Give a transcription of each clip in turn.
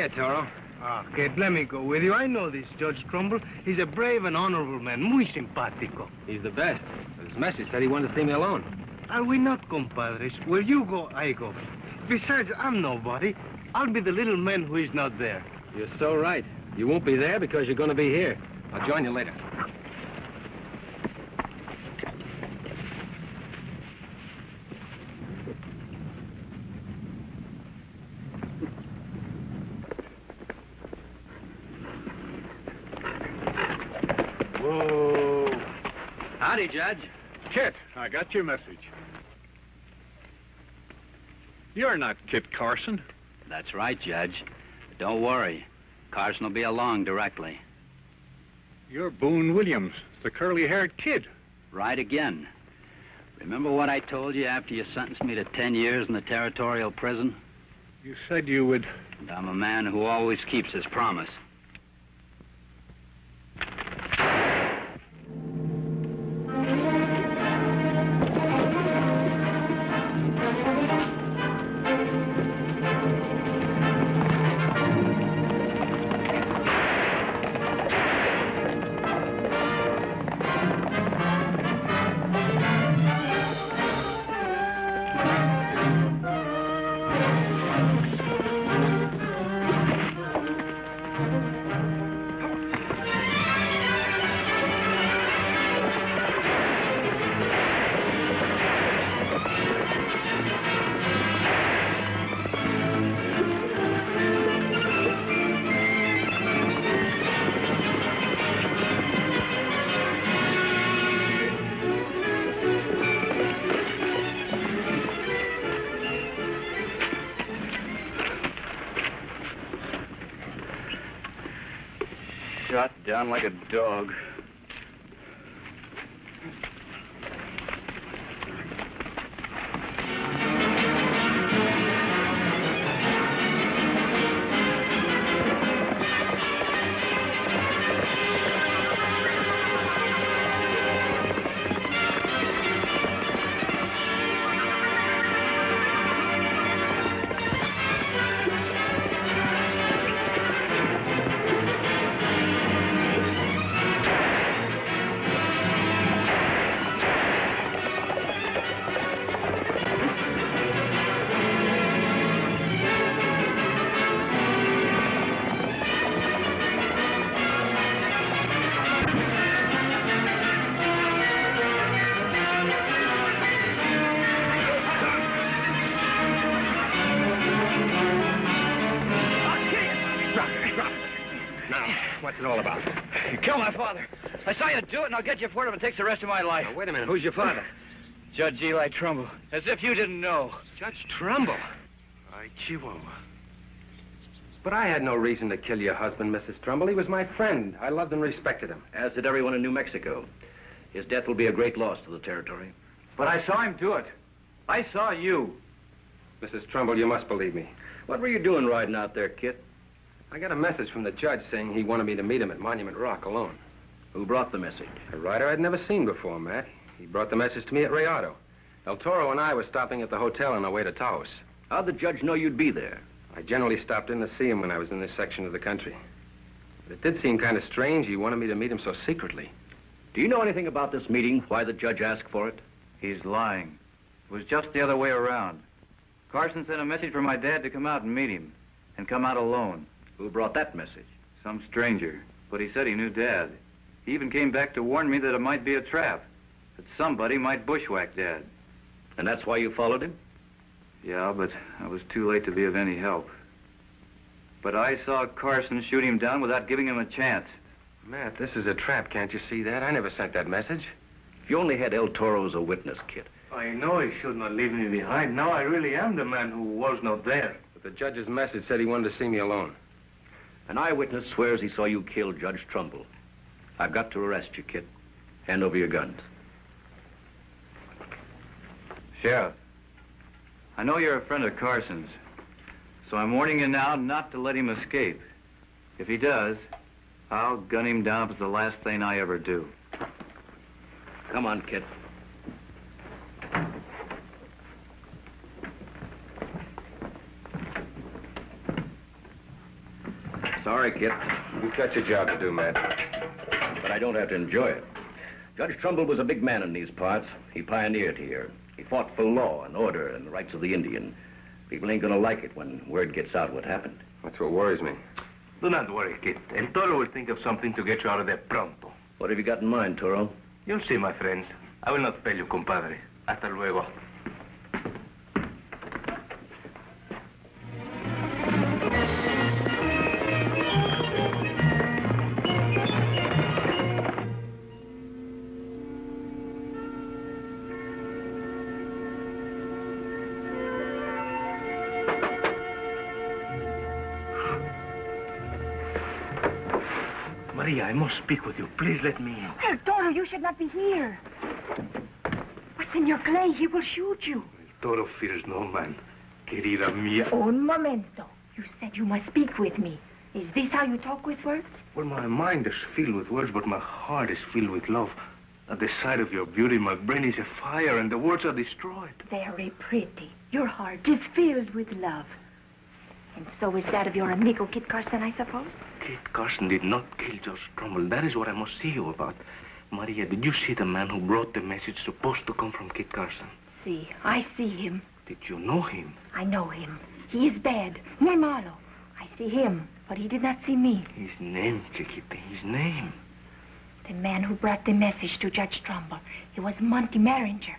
Hiya, Toro. Ah, kid, let me go with you. I know this Judge Trumbull. He's a brave and honorable man, muy simpático. He's the best. His message said he wanted to see me alone. Are we not compadres? Where you go, I go. Besides, I'm nobody. I'll be the little man who is not there. You're so right. You won't be there because you're going to be here. I'll join you later. Whoa. Howdy, Judge. Kit, I got your message. You're not Kit Carson. That's right, Judge. But don't worry. Carson will be along directly. You're Boone Williams, the curly-haired kid. Right again. Remember what I told you after you sentenced me to 10 years in the territorial prison? You said you would... And I'm a man who always keeps his promise. Shot down like a dog. What's it all about? You killed my father. I saw you do it, and I'll get you for it if it takes the rest of my life. Now, wait a minute. Who's your father? Judge Eli Trumbull. As if you didn't know. Judge Trumbull. Ay, Chihuahua. But I had no reason to kill your husband, Mrs. Trumbull. He was my friend. I loved and respected him. As did everyone in New Mexico. His death will be a great loss to the territory. But I saw him do it. I saw you. Mrs. Trumbull, you must believe me. What were you doing riding out there, Kit? I got a message from the judge saying he wanted me to meet him at Monument Rock alone. Who brought the message? A rider I'd never seen before, Matt. He brought the message to me at Rayado. El Toro and I were stopping at the hotel on our way to Taos. How'd the judge know you'd be there? I generally stopped in to see him when I was in this section of the country. But it did seem kind of strange he wanted me to meet him so secretly. Do you know anything about this meeting? Why the judge asked for it? He's lying. It was just the other way around. Carson sent a message for my dad to come out and meet him. And come out alone. Who brought that message? Some stranger. But he said he knew Dad. He even came back to warn me that it might be a trap. That somebody might bushwhack Dad. And that's why you followed him? Yeah, but I was too late to be of any help. But I saw Carson shoot him down without giving him a chance. Matt, this is a trap. Can't you see that? I never sent that message. If you only had El Toro as a witness, Kit. I know he should not leave me behind. Now I really am the man who was not there. But the judge's message said he wanted to see me alone. An eyewitness swears he saw you kill Judge Trumbull. I've got to arrest you, Kit. Hand over your guns. Sheriff, I know you're a friend of Carson's, so I'm warning you now not to let him escape. If he does, I'll gun him down if it's the last thing I ever do. Come on, Kit. Sorry, Kit, You've got your job to do, Matt. but I don't have to enjoy it. Judge Trumbull was a big man in these parts. He pioneered here. He fought for law and order and the rights of the Indian. People ain't gonna like it when word gets out what happened. That's what worries me. Do not worry, Kit. El Toro will think of something to get you out of there pronto. What have you got in mind, Toro? You'll see, my friends. I will not fail you, compadre. Hasta luego. Maria, I must speak with you. Please let me in. El Toro, you should not be here. But Senor Clay, he will shoot you. El Toro fears no man. Querida mía. Un momento. You said you must speak with me. Is this how you talk with words? Well, my mind is filled with words, but my heart is filled with love. At the sight of your beauty, my brain is afire, and the words are destroyed. Very pretty. Your heart is filled with love. And so is that of your amigo Kit Carson, I suppose? Kit Carson did not kill Judge Trumbull. That is what I must see you about. Maria, did you see the man who brought the message supposed to come from Kit Carson? See, I see him. Did you know him? I know him. He is bad. Muy malo. I see him, but he did not see me. His name, Chiquita, his name. The man who brought the message to Judge Trumbull. He was Monty Maringer.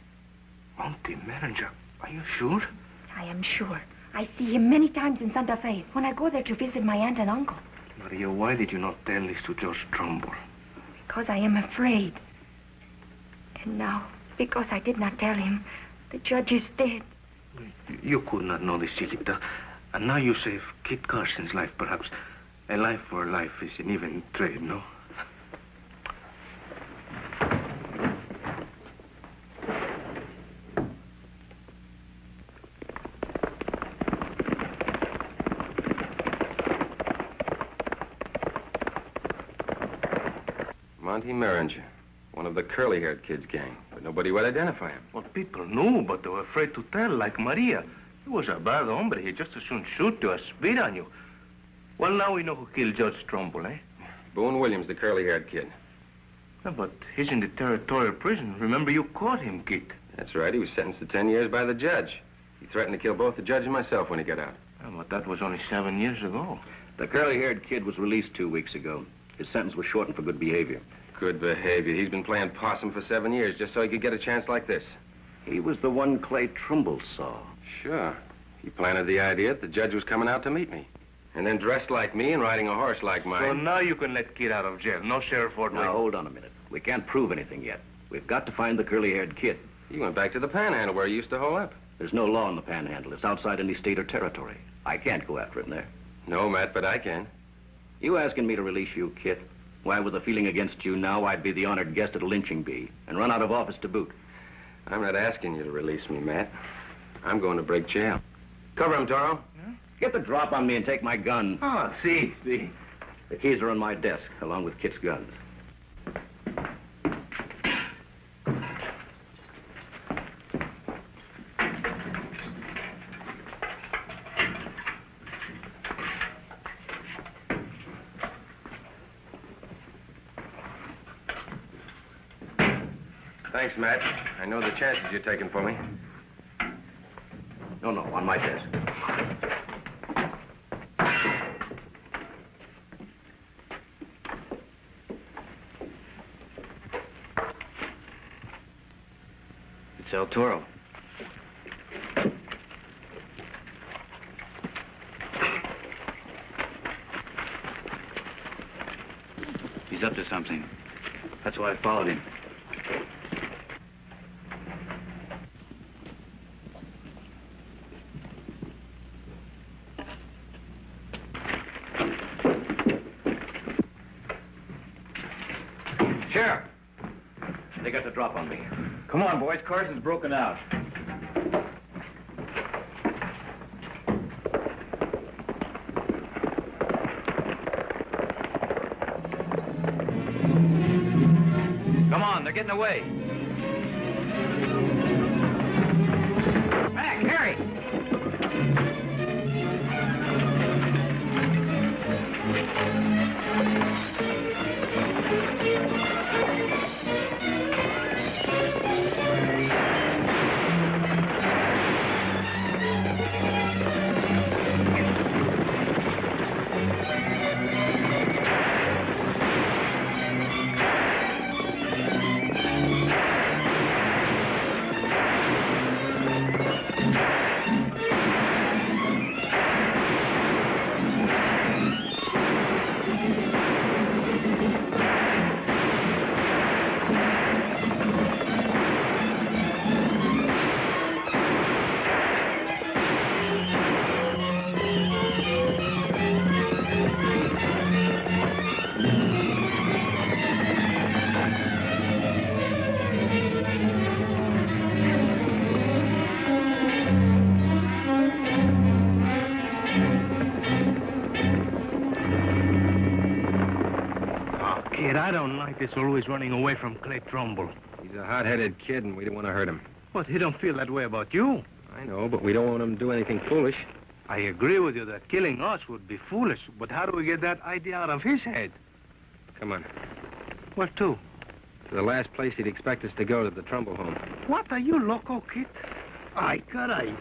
Monty Maringer. Are you sure? I am sure. I see him many times in Santa Fe when I go there to visit my aunt and uncle. Maria, why did you not tell this to Judge Trumbull? Because I am afraid. And now, because I did not tell him, the judge is dead. You could not know this, Chiquita. And now you save Kit Carson's life, perhaps. A life for a life is an even trade, no? Monty Maringer, one of the curly-haired kids' gang, but nobody would identify him. Well, people knew, but they were afraid to tell, like Maria. He was a bad hombre. He'd just as soon shoot you as spit on you. Well, now we know who killed Judge Trumbull, eh? Boone Williams, the curly-haired kid. Yeah, but he's in the territorial prison. Remember, you caught him, Kit. That's right. He was sentenced to 10 years by the judge. He threatened to kill both the judge and myself when he got out. Yeah, but that was only 7 years ago. The curly-haired kid was released 2 weeks ago. His sentence was shortened for good behavior. Good behavior. He's been playing possum for 7 years just so he could get a chance like this. He was the one Clay Trumbull saw. Sure. He planted the idea that the judge was coming out to meet me. And then dressed like me and riding a horse like mine. So now you can let Kit out of jail. No Sheriff Ordway. Now, hold on a minute. We can't prove anything yet. We've got to find the curly-haired kid. You went back to the Panhandle where he used to hole up. There's no law in the Panhandle. It's outside any state or territory. I can't go after him there. No, Matt, but I can. You asking me to release you, Kit? Why, with a feeling against you now, I'd be the honored guest at a lynching bee and run out of office to boot. I'm not asking you to release me, Matt. I'm going to break jail. Cover him, Toro. Yeah? Get the drop on me and take my gun. Ah, see. The keys are on my desk, along with Kit's guns. Thanks, Matt. I know the chances you're taking for me. No, on my desk. It's El Toro. He's up to something. That's why I followed him. Sheriff! They got the drop on me. Come on, boys. Carson's broken out. Come on, they're getting away. Back, hurry! Oh, kid, I don't like this always running away from Clay Trumbull. He's a hot-headed kid, and we don't want to hurt him. But he don't feel that way about you. I know, but we don't want him to do anything foolish. I agree with you that killing us would be foolish, but how do we get that idea out of his head? Come on. Where to? To the last place he'd expect us to go, to the Trumbull home. What, are you loco, kid? Ay, caray.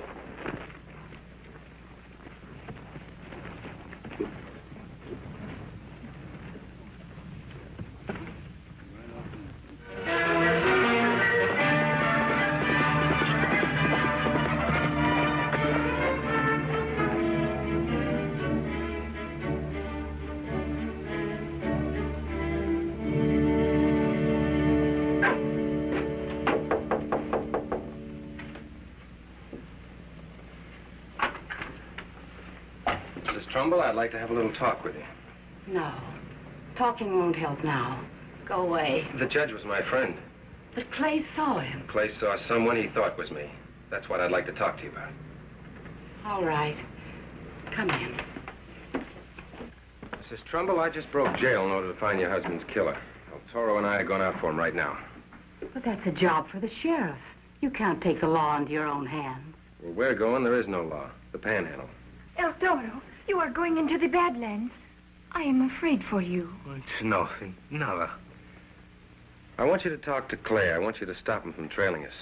Trumbull, I'd like to have a little talk with you. No. Talking won't help now. Go away. The judge was my friend. But Clay saw him. Clay saw someone he thought was me. That's what I'd like to talk to you about. All right. Come in. Mrs. Trumbull, I just broke jail in order to find your husband's killer. El Toro and I are going out for him right now. But that's a job for the sheriff. You can't take the law into your own hands. Where we're going, there is no law. The Panhandle. El Toro, you are going into the Badlands. I am afraid for you. It's nothing. Nada. I want you to talk to Clay. I want you to stop him from trailing us.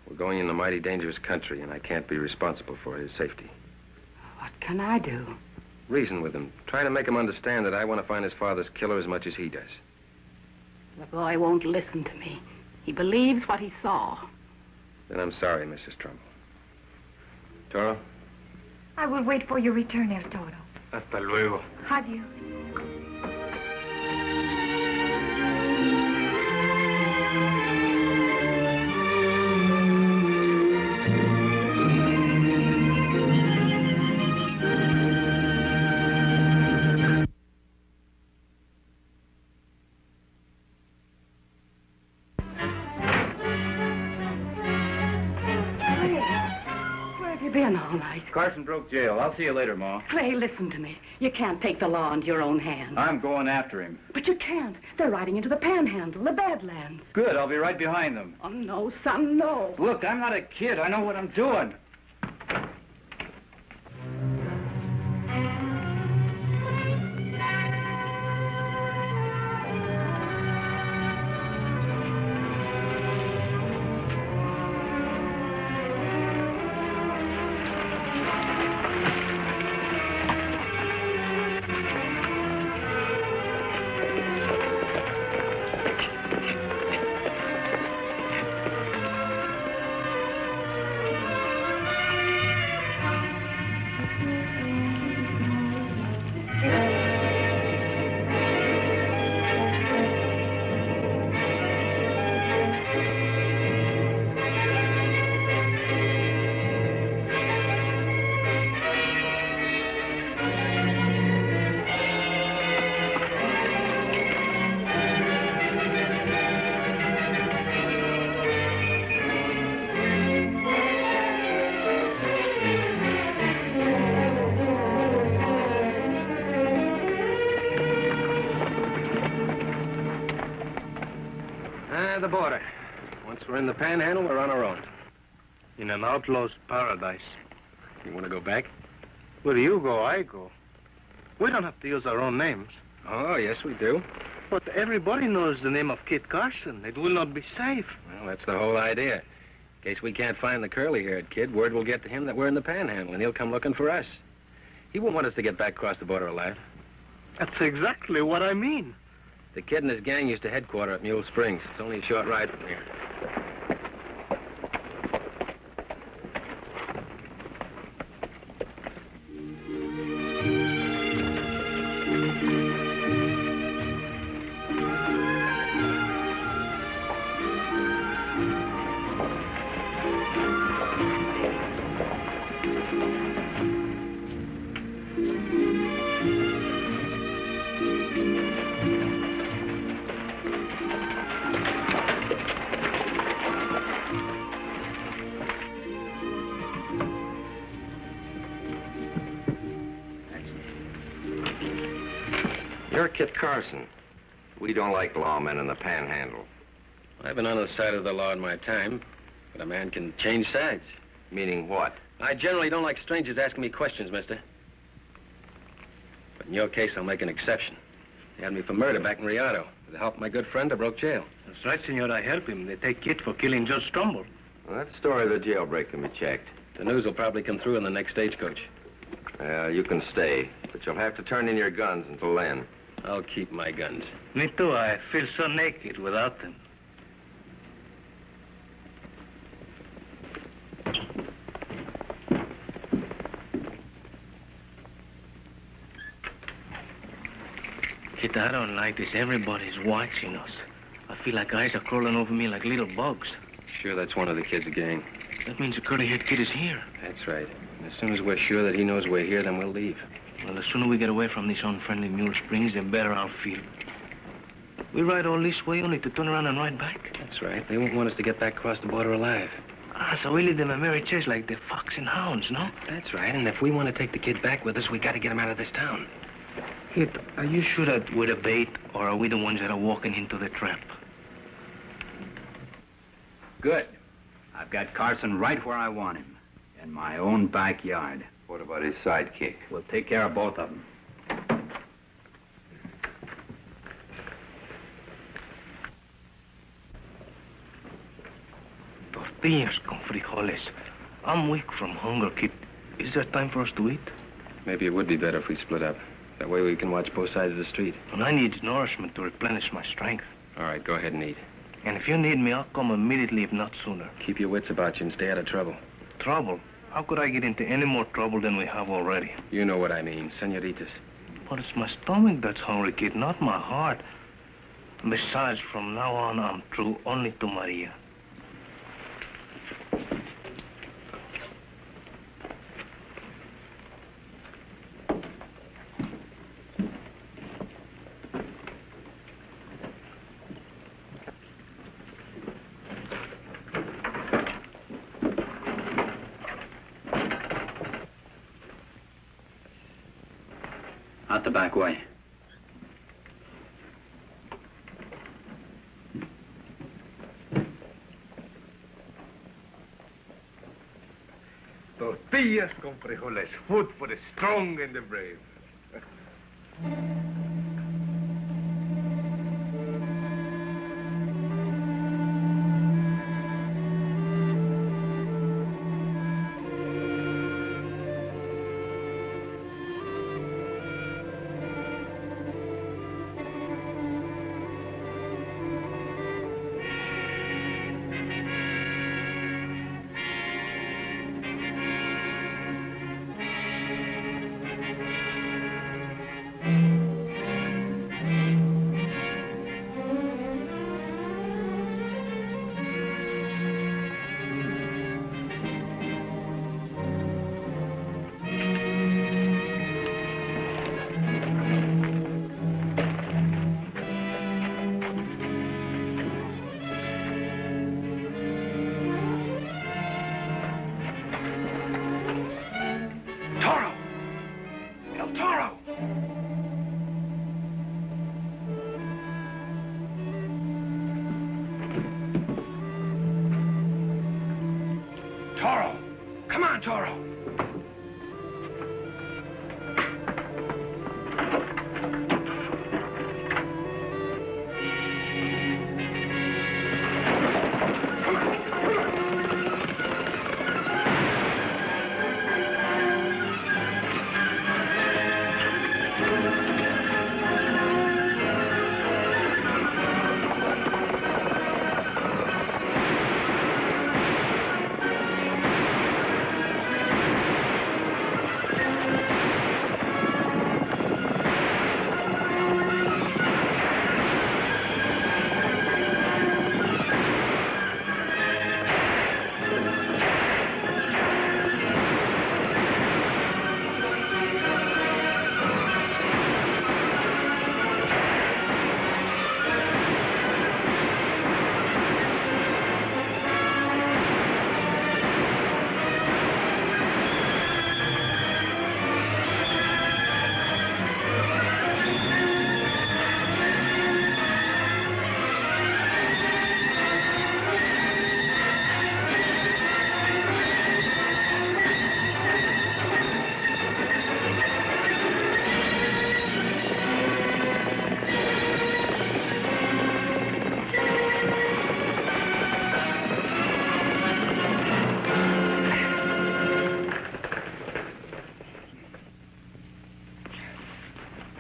We're going in a mighty dangerous country, and I can't be responsible for his safety. What can I do? Reason with him. Try to make him understand that I want to find his father's killer as much as he does. The boy won't listen to me. He believes what he saw. Then I'm sorry, Mrs. Trumbull. Toro? I will wait for your return, El Toro. Hasta luego. Adios. Been all night. Carson broke jail. I'll see you later, Ma. Clay, listen to me. You can't take the law into your own hands. I'm going after him. But you can't. They're riding into the Panhandle, the Badlands. Good, I'll be right behind them. Oh, no, son, no. Look, I'm not a kid. I know what I'm doing. The border. Once we're in the Panhandle, we're on our own. In an outlaw's paradise. You want to go back? Where you go, I go. We don't have to use our own names. Oh, yes, we do. But everybody knows the name of Kit Carson. It will not be safe. Well, that's the whole idea. In case we can't find the curly-haired kid, word will get to him that we're in the Panhandle, and he'll come looking for us. He won't want us to get back across the border alive. That's exactly what I mean. The kid and his gang used to headquarter at Mule Springs. It's only a short ride from here. You're Kit Carson. We don't like lawmen in the panhandle. I've been on the side of the law in my time, but a man can change sides. Meaning what? I generally don't like strangers asking me questions, mister. But in your case, I'll make an exception. They had me for murder back in Rialto. With the help of my good friend, I broke jail. That's right, senor. I help him. They take Kid for killing Judge Trumbull. Well, that story of the jailbreak can be checked. The news will probably come through in the next stagecoach. You can stay, but you'll have to turn in your guns until then. I'll keep my guns. Me too. I feel so naked without them. Kid, I don't like this. Everybody's watching us. I feel like eyes are crawling over me like little bugs. Sure, that's one of the kid's gang. That means the curly-haired kid is here. That's right. And as soon as we're sure that he knows we're here, then we'll leave. Well, the sooner we get away from these unfriendly Mule Springs, the better I'll feel. We ride all this way only to turn around and ride back. That's right. They won't want us to get back across the border alive. Ah, so we lead them a merry chase like the fox and hounds, no? That's right. And if we want to take the kid back with us, we got to get him out of this town. Kid, are you sure that we're the bait, or are we the ones that are walking into the trap? Good. I've got Carson right where I want him, in my own backyard. What about his sidekick? We'll take care of both of them. Tortillas con frijoles. I'm weak from hunger, Kid. Is there time for us to eat? Maybe it would be better if we split up. That way we can watch both sides of the street. And I need nourishment to replenish my strength. All right, go ahead and eat. And if you need me, I'll come immediately, if not sooner. Keep your wits about you and stay out of trouble. Trouble? How could I get into any more trouble than we have already? You know what I mean, senoritas. But it's my stomach that's hungry, Kid, not my heart. Besides, from now on, I'm true only to Maria. Out the back way. Tortillas con frijoles, food for the strong and the brave.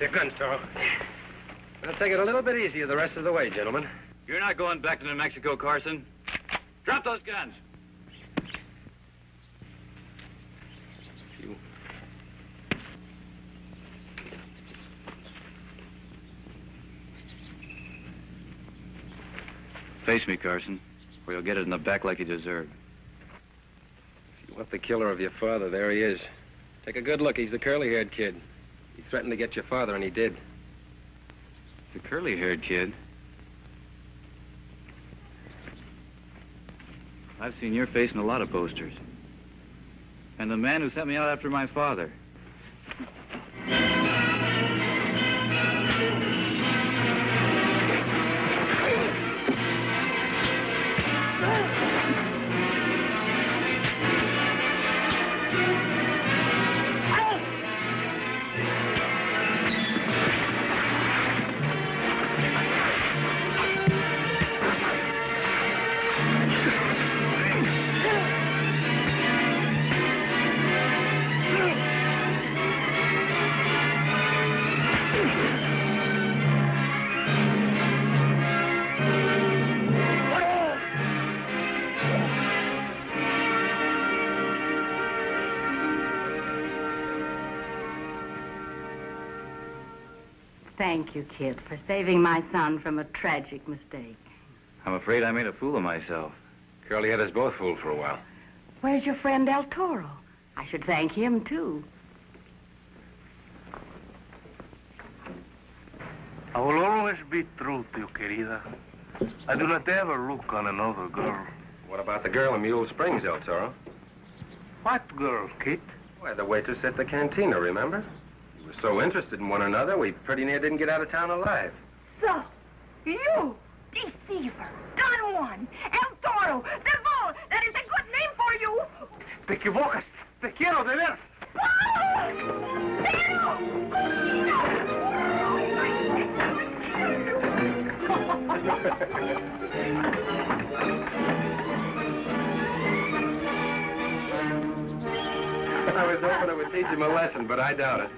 your guns, Toro. Now take it a little bit easier the rest of the way, gentlemen. You're not going back to New Mexico, Carson. Drop those guns. You... Face me, Carson, or you'll get it in the back like you deserve. If you want the killer of your father, there he is. Take a good look. He's the curly-haired kid. He threatened to get your father, and he did. The curly-haired kid? I've seen your face in a lot of posters. And the man who sent me out after my father. Thank you, kid, for saving my son from a tragic mistake. I'm afraid I made a fool of myself. Curly had us both fooled for a while. Where's your friend El Toro? I should thank him, too. I will always be true to you, querida. I do not ever look on another girl. What about the girl in Mule Springs, El Toro? What girl, Kit? Why, the waitress at the cantina, remember? We were so interested in one another, we pretty near didn't get out of town alive. So, you, deceiver, Don Juan, El Toro, Devil, that is a good name for you. Te equivocas. Te quiero, de veras. I was hoping it would teach him a lesson, but I doubt it.